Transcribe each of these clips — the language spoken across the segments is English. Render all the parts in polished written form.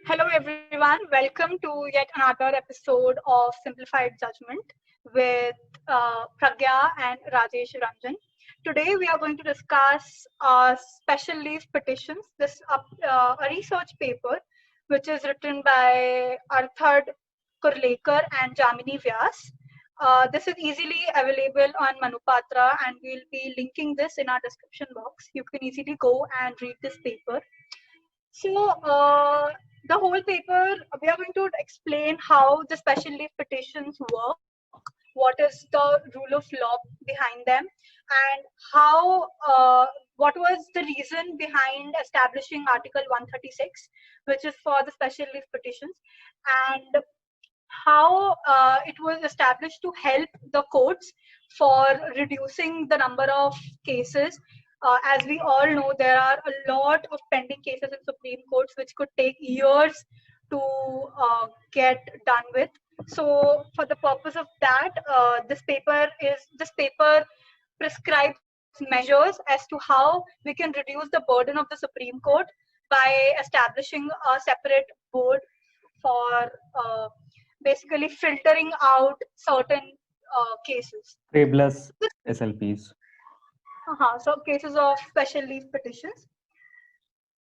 Hello, everyone. Welcome to yet another episode of Simplified Judgment with Pragya and Rajesh Ranjan. Today, we are going to discuss special leave petitions. A research paper which is written by Arthad Kurlekar and Jamini Vyas. This is easily available on Manupatra, and we'll be linking this in our description box. You can easily go and read this paper. So, the whole paper, we are going to explain how the special leave petitions work, what is the rule of law behind them, and what was the reason behind establishing Article 136, which is for the special leave petitions, and how it was established to help the courts for reducing the number of cases. As we all know, there are a lot of pending cases in Supreme Courts which could take years to get done with. So, for the purpose of that, this paper prescribes measures as to how we can reduce the burden of the Supreme Court by establishing a separate board for basically filtering out certain cases. Frivolous SLPs. So cases of special leave petitions.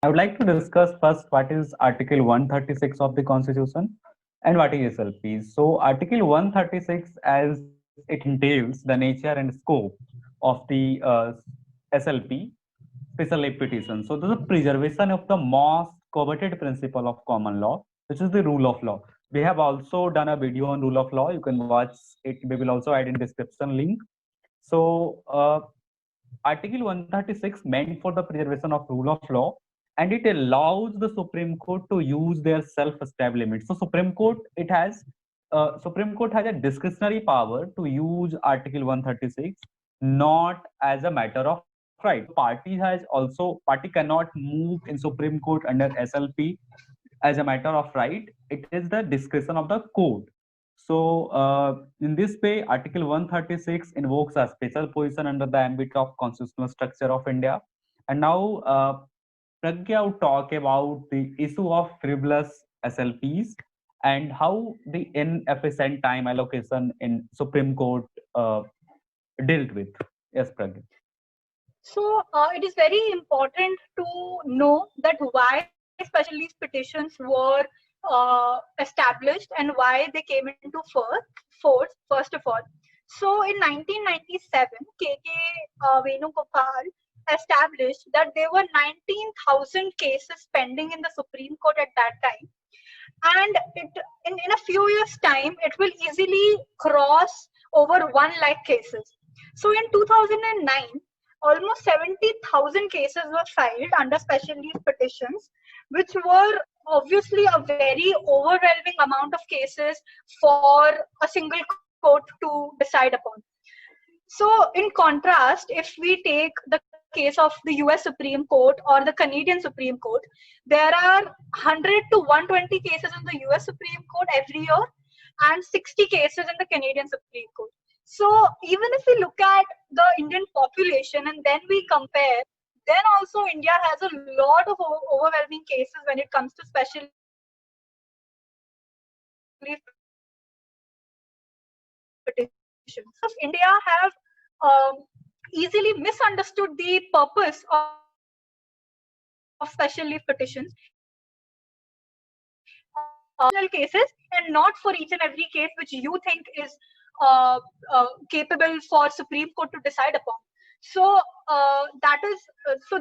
I would like to discuss first what is Article 136 of the Constitution and what is SLPs. So, Article 136, as it entails the nature and scope of the SLP, special leave petition. So, this is preservation of the most coveted principle of common law, which is the rule of law. We have also done a video on rule of law. You can watch it. We will also add in description link. So, Article 136 meant for the preservation of rule of law, and it allows the Supreme Court to use their self-established limits. So Supreme Court has a discretionary power to use Article 136, not as a matter of right. Party cannot move in Supreme Court under SLP as a matter of right. It is the discretion of the court. So, in this way, Article 136 invokes a special position under the ambit of constitutional structure of India. And now, Pragya will talk about the issue of frivolous SLPs and how the inefficient time allocation in Supreme Court dealt with. Yes, Pragya. So it is very important to know that why special leave petitions were established and why they came into force, first of all. So in 1997, K.K. Venugopal established that there were 19,000 cases pending in the Supreme Court at that time. And in a few years' time, it will easily cross over 1 lakh cases. So in 2009, almost 70,000 cases were filed under special leave petitions, which were obviously a very overwhelming amount of cases for a single court to decide upon. So, in contrast, if we take the case of the US Supreme Court or the Canadian Supreme Court, there are 100 to 120 cases in the US Supreme Court every year and 60 cases in the Canadian Supreme Court. So, even if we look at the Indian population and then we compare, then also India has a lot of overwhelming cases when it comes to special leave petitions. India have easily misunderstood the purpose of special leave petitions cases and not for each and every case which you think is capable for Supreme Court to decide upon. So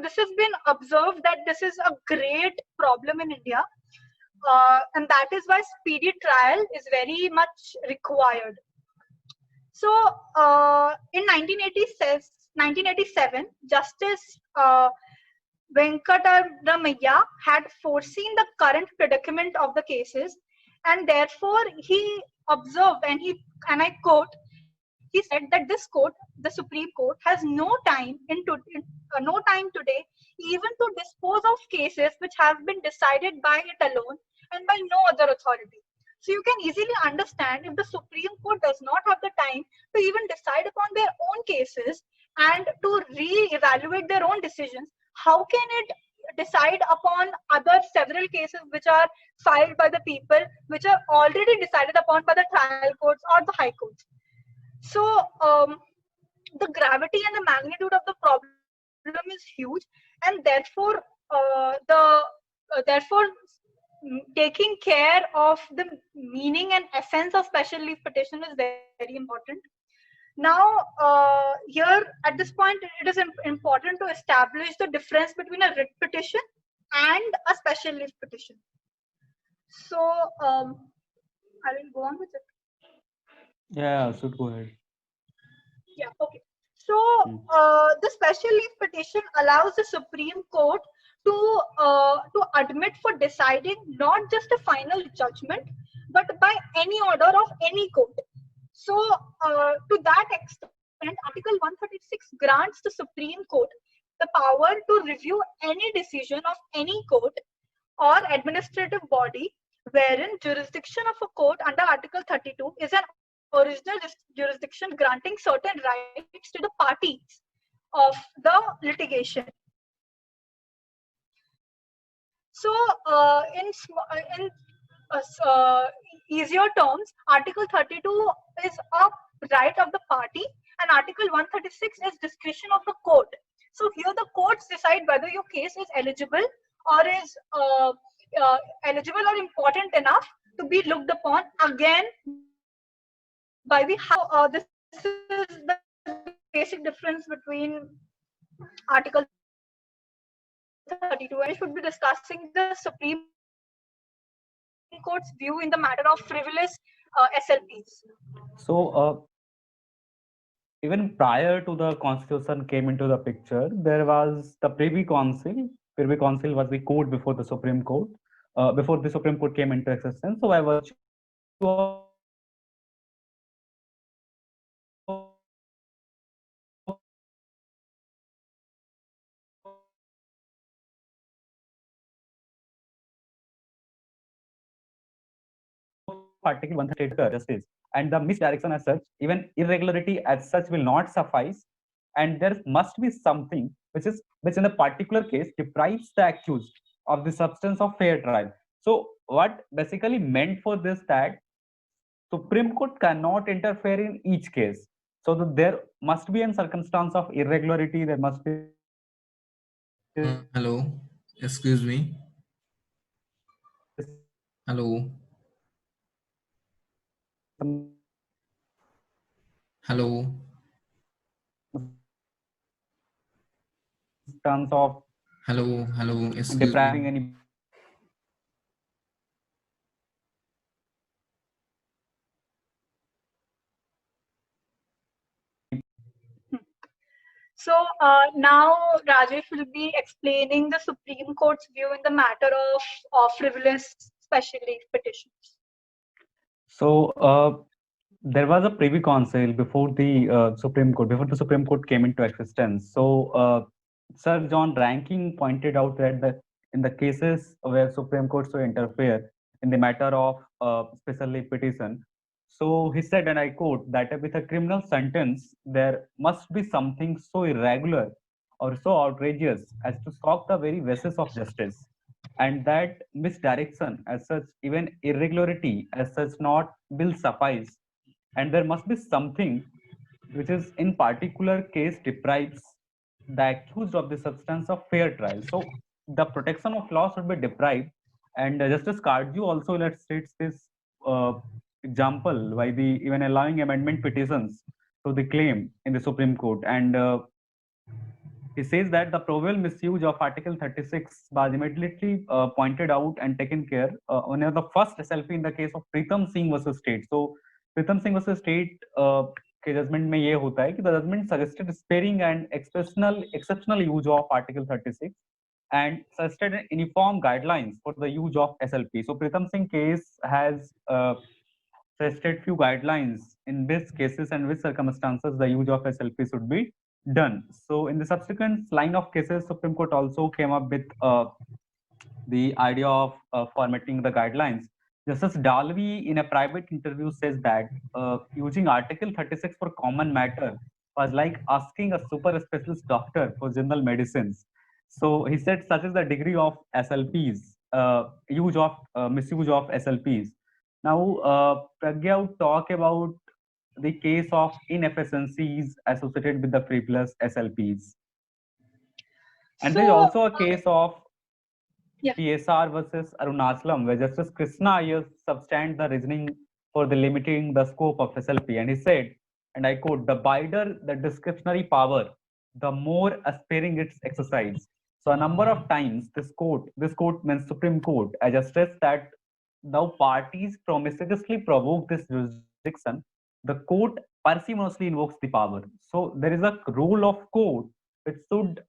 this has been observed that this is a great problem in India, and that is why speedy trial is very much required. So in 1987, Justice Venkataramaiah had foreseen the current predicament of the cases, and therefore he observed, and I quote, he said that this court, the Supreme Court, has no time today even to dispose of cases which have been decided by it alone and by no other authority. So you can easily understand, if the Supreme Court does not have the time to even decide upon their own cases and to re-evaluate their own decisions, how can it decide upon other several cases which are filed by the people, which are already decided upon by the trial courts or the high courts. So the gravity and the magnitude of the problem is huge, and therefore therefore taking care of the meaning and essence of special leave petition is very important. Now, here at this point, it is important to establish the difference between a writ petition and a special leave petition. So, I will go on with it. Yeah, so go ahead. Yeah, okay. So, the special leave petition allows the Supreme Court to admit for deciding not just a final judgment, but by any order of any court. So, to that extent, Article 136 grants the Supreme Court the power to review any decision of any court or administrative body wherein jurisdiction of a court under Article 32 is an original jurisdiction granting certain rights to the parties of the litigation. So, in easier terms, Article 32 is a right of the party, and Article 136 is discretion of the court. So here the courts decide whether your case is eligible or is eligible or important enough to be looked upon again by the how. This is the basic difference between Article 32, and we should be discussing the Supreme Court's view in the matter of frivolous SLPs. So, even prior to the constitution came into the picture, there was the Privy Council. Privy Council was the court before the Supreme Court, before the Supreme Court came into existence. So, by virtue of Article 138 justice and the misdirection as such, even irregularity as such will not suffice, and there must be something which in a particular case deprives the accused of the substance of fair trial. So what basically meant for this that Supreme Court cannot interfere in each case. So there must be a circumstance of irregularity. There must be. Hello, excuse me. Hello. Hello. Terms of hello, excuse depriving me. any. So now Rajesh will be explaining the Supreme Court's view in the matter of frivolous special leave petitions. So there was a Privy Council before the Supreme Court, before the Supreme Court came into existence. So Sir John Ranking pointed out that in the cases where Supreme Court so interfere in the matter of special leave petition, so he said, and I quote, that with a criminal sentence, there must be something so irregular or so outrageous as to shock the very basis of justice, and that misdirection as such, even irregularity as such, not will suffice, and there must be something which is in particular case deprives the accused of the substance of fair trial. So the protection of law should be deprived, and Justice Kardju also illustrates this example by the even allowing amendment petitions to the claim in the Supreme Court, and he says that the probable misuse of Article 36 was immediately pointed out and taken care on the first SLP in the case of Pritam Singh versus State. So Pritam Singh versus State के judgement में ये होता है कि the judgment suggested sparing and exceptional use of Article 36 and suggested uniform guidelines for the use of SLP. So Pritam Singh case has suggested few guidelines in which cases and which circumstances the use of SLP should be done. So in the subsequent line of cases, Supreme Court also came up with the idea of formatting the guidelines. Justice Dalvi in a private interview says that using Article 36 for common matter was like asking a super specialist doctor for general medicines. So he said such is the degree of SLPs, misuse of SLPs. Now, Pragya would talk about the case of inefficiencies associated with the frivolous SLPs. And there is So, also a case of yeah. PSR versus Arunachalam, where Justice Krishna Iyer substantiated the reasoning for the limiting the scope of SLP. And he said, and I quote, the wider the discretionary power, the more aspiring its exercise. So a number of times this court means Supreme Court, as a stress that the parties promiscuously provoke this jurisdiction, the court parsimoniously invokes the power. So there is a role of court which should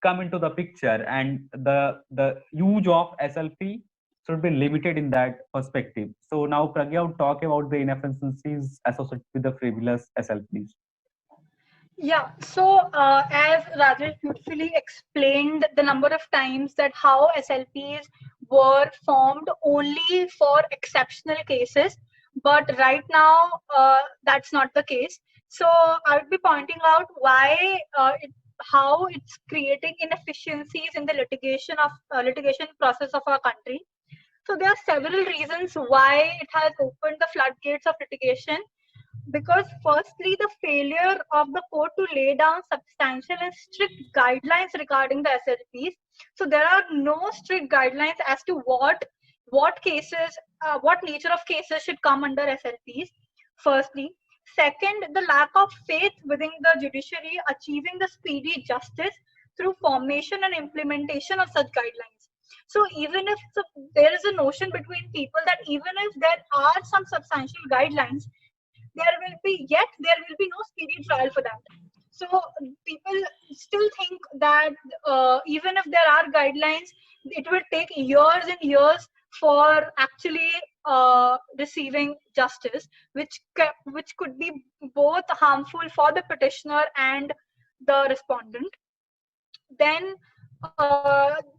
come into the picture, and the use of SLP should be limited in that perspective. So now Pragya would talk about the inefficiencies associated with the frivolous SLPs. Yeah, so as Rajesh beautifully explained the number of times that how SLPs were formed only for exceptional cases, but right now that's not the case. So I would be pointing out why how it's creating inefficiencies in the litigation process of our country. So there are several reasons why it has opened the floodgates of litigation, because firstly the failure of the court to lay down substantial and strict guidelines regarding the SLPs. So there are no strict guidelines as to what cases, what nature of cases should come under SLPs. Firstly, second, the lack of faith within the judiciary achieving the speedy justice through formation and implementation of such guidelines. So even if there is a notion between people that even if there are some substantial guidelines, there will be no speedy trial for that. So people still think that even if there are guidelines, it will take years and years for actually receiving justice, which could be both harmful for the petitioner and the respondent. Then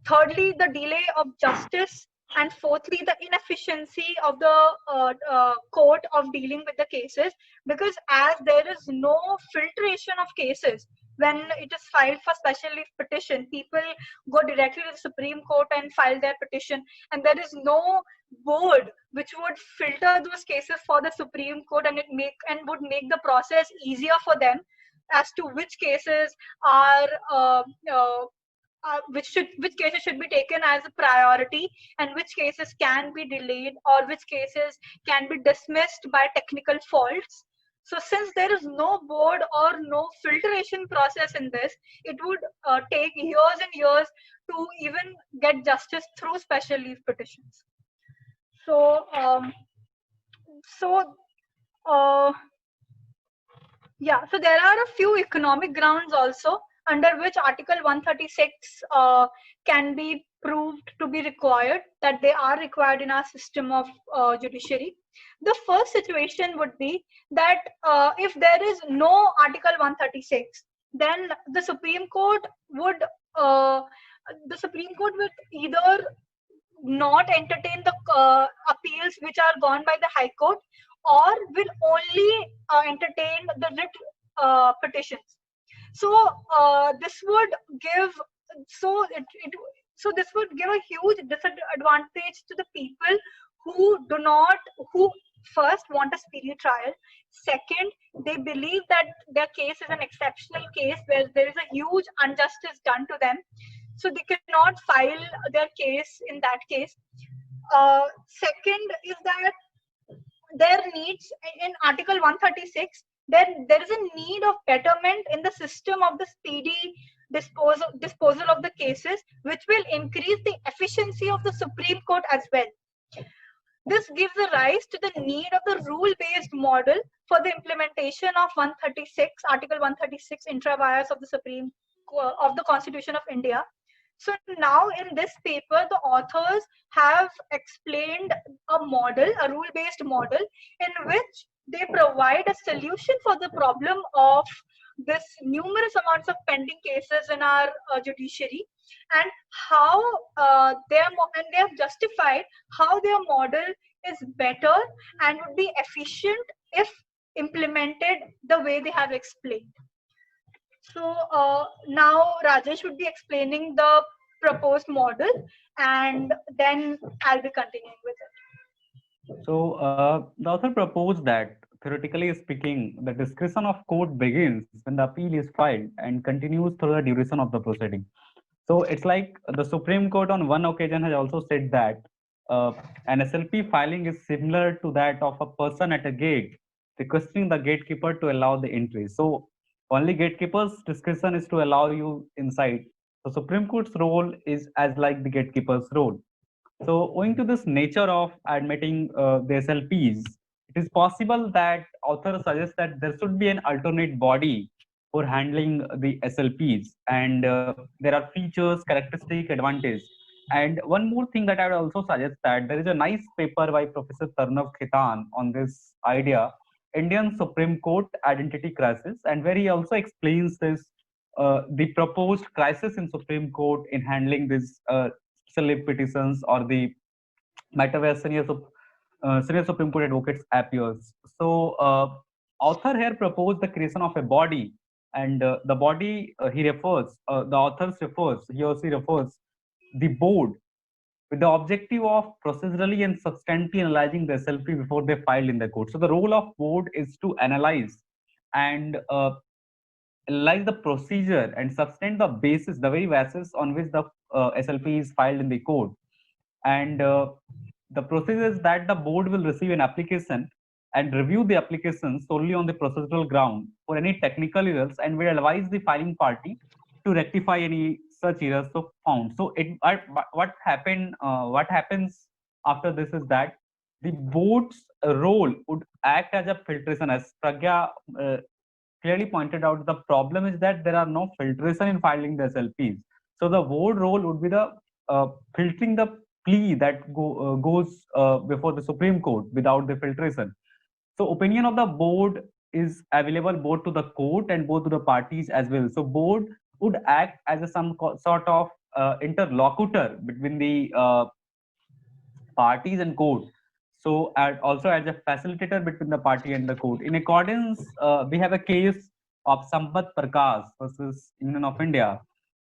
thirdly, the delay of justice, and fourthly, the inefficiency of the court of dealing with the cases, because as there is no filtration of cases when it is filed for special leave petition, people go directly to the Supreme Court and file their petition, and there is no board which would filter those cases for the Supreme Court, and would make the process easier for them as to which cases are which cases should be taken as a priority, and which cases can be delayed, or which cases can be dismissed by technical faults. So since there is no board or no filtration process in this, it would take years and years to even get justice through special leave petitions. So uh, yeah, so there are a few economic grounds also under which Article 136 can be proved to be required, that they are required in our system of judiciary. The first situation would be that if there is no Article 136, then the Supreme Court would either not entertain the appeals which are gone by the High Court, or will only entertain the writ petitions. So this would give this would give a huge disadvantage to the people who first want a speedy trial. Second, they believe that their case is an exceptional case where there is a huge injustice done to them, so they cannot file their case in that case. Second is that there needs in Article 136, then there is a need of betterment in the system of the speedy disposal of the cases, which will increase the efficiency of the Supreme Court as well. This gives a rise to the need of the rule-based model for the implementation of Article 136 intra vires of the Constitution of India. So now in this paper, the authors have explained a rule-based model, in which they provide a solution for the problem of this numerous amounts of pending cases in our judiciary, and how they have justified how their model is better and would be efficient if implemented the way they have explained. So now Rajesh would be explaining the proposed model, and then I'll be continuing with it. So the author proposed that, theoretically speaking, the discretion of court begins when the appeal is filed and continues through the duration of the proceeding. So it's like the Supreme Court on one occasion has also said that uh, an SLP filing is similar to that of a person at a gate requesting the gatekeeper to allow the entry. So only gatekeeper's discretion is to allow you inside. So Supreme Court's role is as like the gatekeeper's role. So, owing to this nature of admitting the SLPs, it is possible that author suggests that there should be an alternate body for handling the SLPs, and there are features, characteristic, advantage. And one more thing that I would also suggest that there is a nice paper by Professor Tarnav Khitan on this idea, Indian Supreme Court Identity Crisis, and where he also explains this the proposed crisis in Supreme Court in handling these special petitions or the matter where senior Supreme Court advocates appears. So, author here proposed the creation of a body, and the body the authors refers, he or she refers, the board, with the objective of procedurally and substantially analyzing the SLP before they filed in the court. So, the role of board is to analyze and analyze the procedure and substantiate the basis, the very basis on which the SLP is filed in the court. And the procedure is that the board will receive an application and review the application solely on the procedural ground for any technical errors and will advise the filing party to rectify any such errors so found. So what happens after this is that the board's role would act as a filtration, as Pragya clearly pointed out. The problem is that there are no filtration in filing the SLPs. So the board role would be the filtering the plea that goes before the Supreme Court without the filtration. So opinion of the board is available both to the court and both to the parties as well. So board would act as a sort of interlocutor between the parties and court. So also as a facilitator between the party and the court. In accordance, we have a case of Sambat Prakash versus Union of India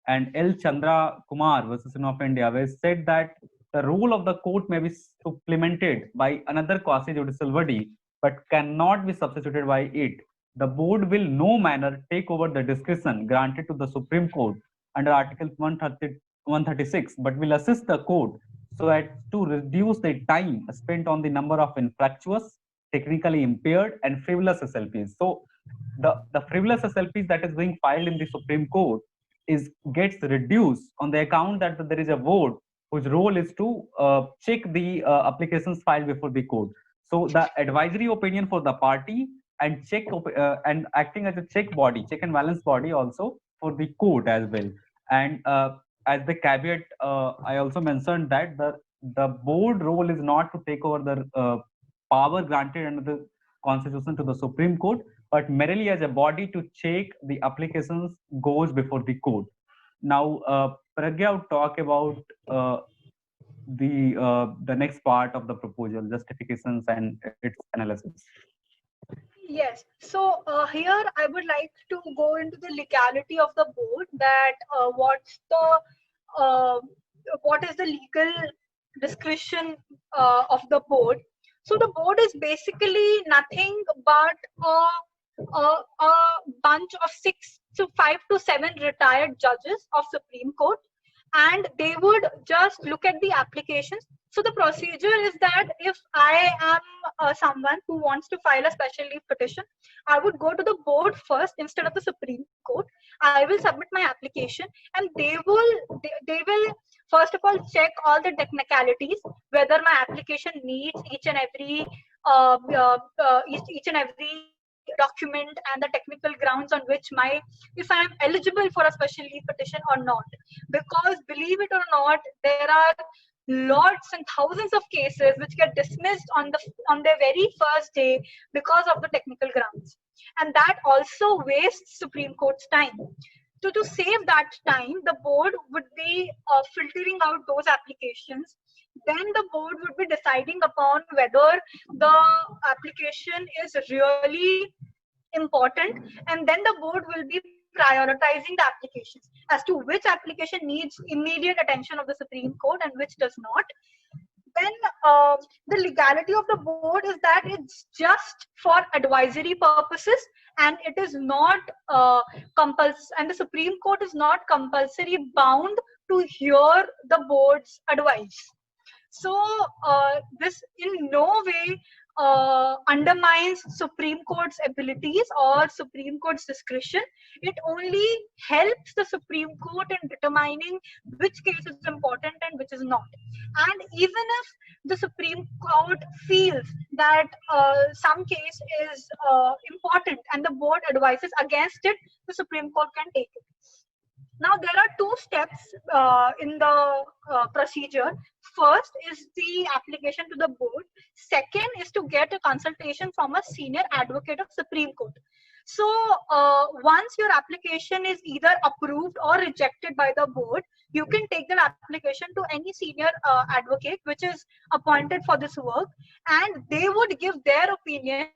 and L. Chandra Kumar versus Union of India, where it said that the role of the court may be supplemented by another quasi-judicial body, but cannot be substituted by it. The board will no manner take over the discretion granted to the Supreme Court under Article 136, but will assist the court so as to reduce the time spent on the number of infractuous, technically impaired, and frivolous SLPs. So the frivolous SLPs that is being filed in the Supreme Court gets reduced on the account that there is a board whose role is to check the applications filed before the court. So the advisory opinion for the party and and acting as a check and balance body also for the court as well. And as the caveat, I also mentioned that the board role is not to take over the power granted under the Constitution to the Supreme Court, but merely as a body to check the applications goes before the court. Now, Pragya would talk about the next part of the proposal, justifications and its analysis. Yes. So here I would like to go into the legality of the board. That uh, what is the legal discretion of the board? So the board is basically nothing but a bunch of 5 to 7 retired judges of Supreme Court, and they would just look at the applications. So the procedure is that if I am someone who wants to file a special leave petition, I would go to the board first instead of the Supreme Court. I will submit my application, and they will first of all check all the technicalities, whether my application meets each and every each and every document and the technical grounds on which if I am eligible for a special leave petition or not. Because believe it or not, there are lots and thousands of cases which get dismissed on their very first day because of the technical grounds, and that also wastes Supreme Court's time. So to save that time, the board would be filtering out those applications. Then the board would be deciding upon whether the application is really important, and then the board will be prioritizing the applications as to which application needs immediate attention of the Supreme Court and which does not. Then the legality of the board is that it's just for advisory purposes, and it is not and the Supreme Court is not compulsory bound to hear the board's advice. So this in no way undermines Supreme Court's abilities or Supreme Court's discretion. It only helps the Supreme Court in determining which case is important and which is not. And even if the Supreme Court feels that some case is important and the board advises against it, the Supreme Court can take it. Now, there are two steps in the procedure. First is the application to the board. Second is to get a consultation from a senior advocate of Supreme Court. So once your application is either approved or rejected by the board, you can take the application to any senior advocate which is appointed for this work, and they would give their opinion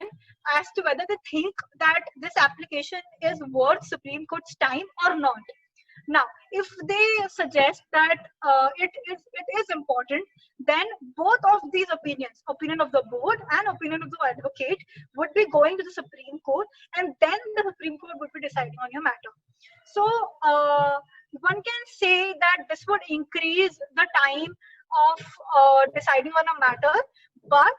as to whether they think that this application is worth Supreme Court's time or not. Now, if they suggest that it is important, then both of these opinions, opinion of the board and opinion of the advocate, would be going to the Supreme Court, and then the Supreme Court would be deciding on your matter. So one can say that this would increase the time of deciding on a matter, but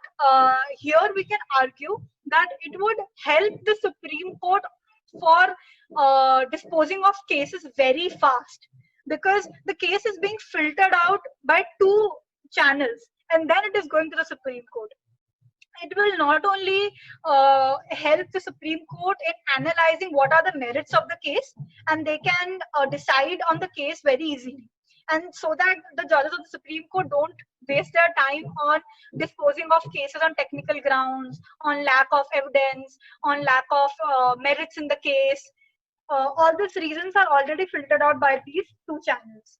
here we can argue that it would help the Supreme Court for disposing of cases very fast, because the case is being filtered out by two channels and then it is going to the Supreme Court. It will not only help the Supreme Court in analyzing what are the merits of the case, and they can decide on the case very easily, and so that the judges of the Supreme Court don't waste their time on disposing of cases on technical grounds, on lack of evidence, on lack of merits in the case. All these reasons are already filtered out by these two channels.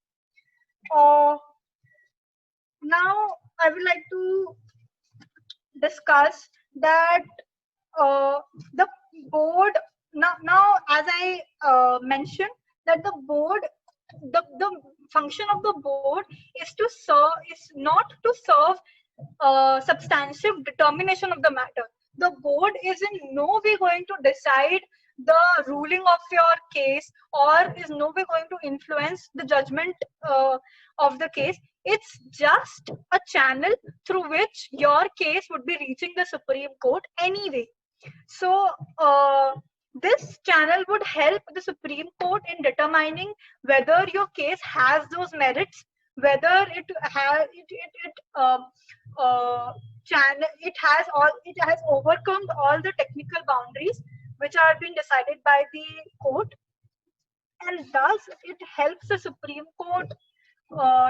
Now, I would like to discuss that the board, now as I mentioned, that the board, the function of the board is to serve, is not to serve substantive determination of the matter. The board is in no way going to decide the ruling of your case, or is no way going to influence the judgment of the case. It's just a channel through which your case would be reaching the Supreme Court anyway. So this channel would help the Supreme Court in determining whether your case has those merits, whether it has it has overcome all the technical boundaries which are being decided by the court, and thus it helps the Supreme Court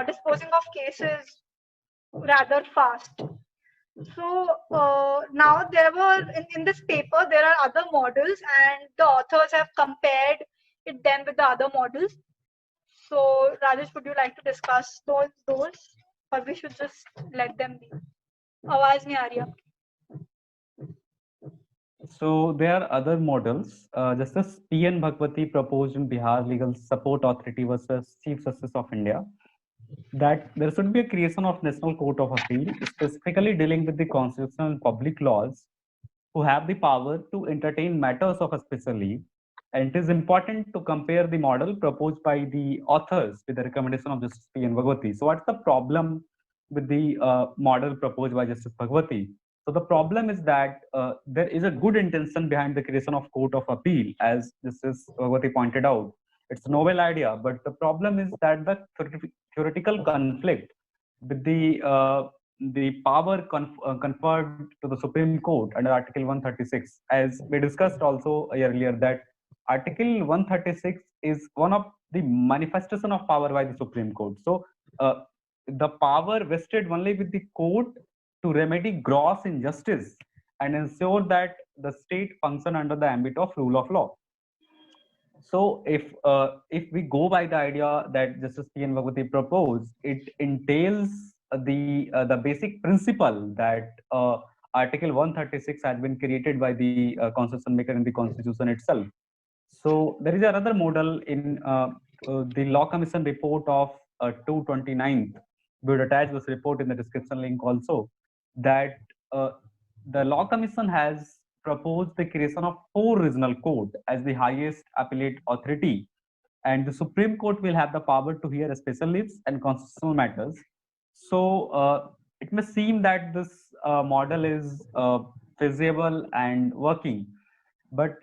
disposing of cases rather fast. So now there were in this paper there are other models, and the authors have compared them with the other models. So Rajesh, would you like to discuss those, or we should just let them be? आवाज नहीं आ रही आपकी. So there are other models. Justice P.N. Bhagwati proposed in Bihar Legal Support Authority versus Chief Justice of India that there should be a creation of National Court of Appeal, specifically dealing with the constitutional and public laws, who have the power to entertain matters of a special leave. And it is important to compare the model proposed by the authors with the recommendation of Justice P.N. Bhagwati. So what's the problem with the model proposed by Justice Bhagwati? So the problem is that there is a good intention behind the creation of Court of Appeal, as Justice Bhagwati pointed out. It's a novel idea, but the problem is that the theoretical conflict with the power conferred to the Supreme Court under Article 136, as we discussed also earlier, that Article 136 is one of the manifestation of power by the Supreme Court. So the power vested only with the court to remedy gross injustice and ensure that the state function under the ambit of rule of law. So if we go by the idea that Justice P.N. Bhagwati proposed, it entails the basic principle that Article 136 had been created by the constitution maker in the constitution itself. So there is another model in the Law Commission report of 229th. We would attach this report in the description link also, that uh, the Law Commission has proposed the creation of 4 regional courts as the highest appellate authority, and the Supreme Court will have the power to hear special leaves and constitutional matters. So it may seem that this model is feasible and working, but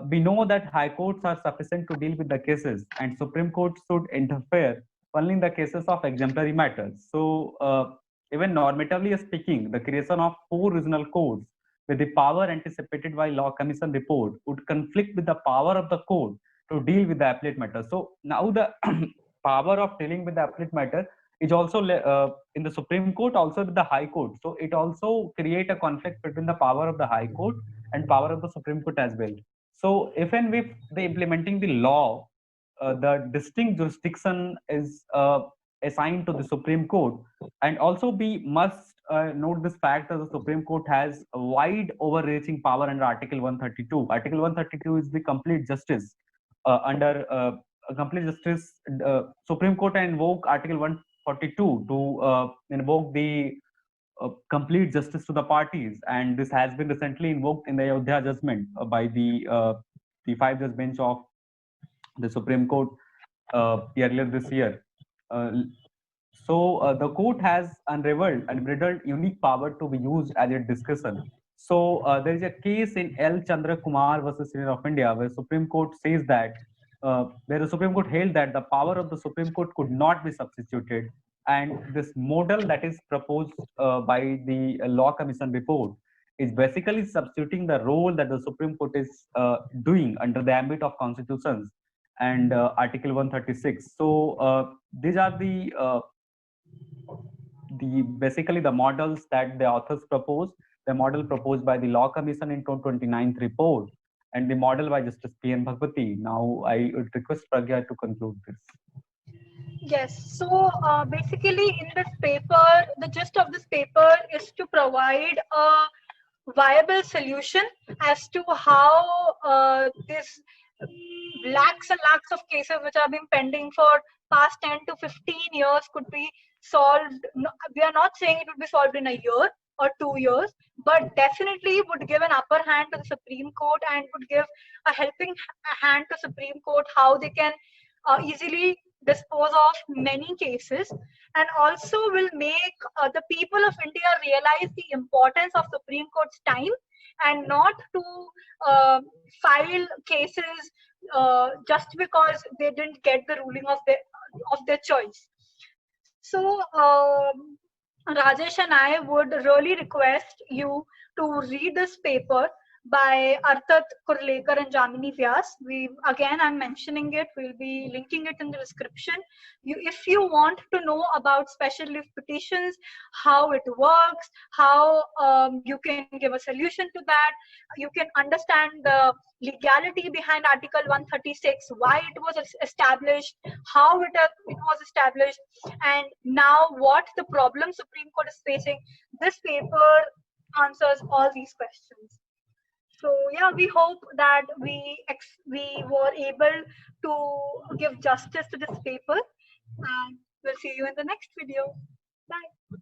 we know that high courts are sufficient to deal with the cases, and Supreme Court should interfere only in the cases of exemplary matters. So even normatively speaking, the creation of 4 regional courts with the power anticipated by Law Commission report would conflict with the power of the court to deal with the appellate matter. So now the power of dealing with the appellate matter is also in the Supreme Court, also with the High Court. So it also create a conflict between the power of the High Court and power of the Supreme Court as well. So if and if they implementing the law, the distinct jurisdiction is assigned to the Supreme Court, and also we must note this fact that the Supreme Court has a wide overreaching power under Article 132. Article 132 is the complete justice. Under a complete justice, Supreme Court invoke Article 142 to invoke the complete justice to the parties, and this has been recently invoked in the Ayodhya judgment by the 5 judge bench of the Supreme Court earlier this year. So the court has unbridled unique power to be used as a discussion. So there is a case in L. Chandra Kumar versus Union of India, where Supreme Court says that where the Supreme Court held that the power of the Supreme Court could not be substituted, and this model that is proposed by the Law Commission report is basically substituting the role that the Supreme Court is doing under the ambit of constitutions and Article 136. So these are the basically the models that the authors proposed, the model proposed by the Law Commission in 29th report, and the model by Justice P.N. Bhagwati. Now I would request Pragya to conclude this. Yes, so basically in this paper, the gist of this paper is to provide a viable solution as to how this lakhs and lakhs of cases which have been pending for past 10 to 15 years could be solved. We are not saying it would be solved in a year or 2 years, but definitely would give an upper hand to the Supreme Court and would give a helping hand to Supreme Court how they can easily dispose of many cases, and also will make the people of India realize the importance of Supreme Court's time and not to file cases just because they didn't get the ruling of their choice. So Rajesh and I would really request you to read this paper by Artat Kurlekar and Jamini Vyas. I'm mentioning it. We'll be linking it in the description. If you want to know about special leave petitions, how it works, how you can give a solution to that, you can understand the legality behind Article 136, why it was established, how it was established, and now what the problem Supreme Court is facing. This paper answers all these questions. So yeah, we hope that we were able to give justice to this paper, and we'll see you in the next video. Bye.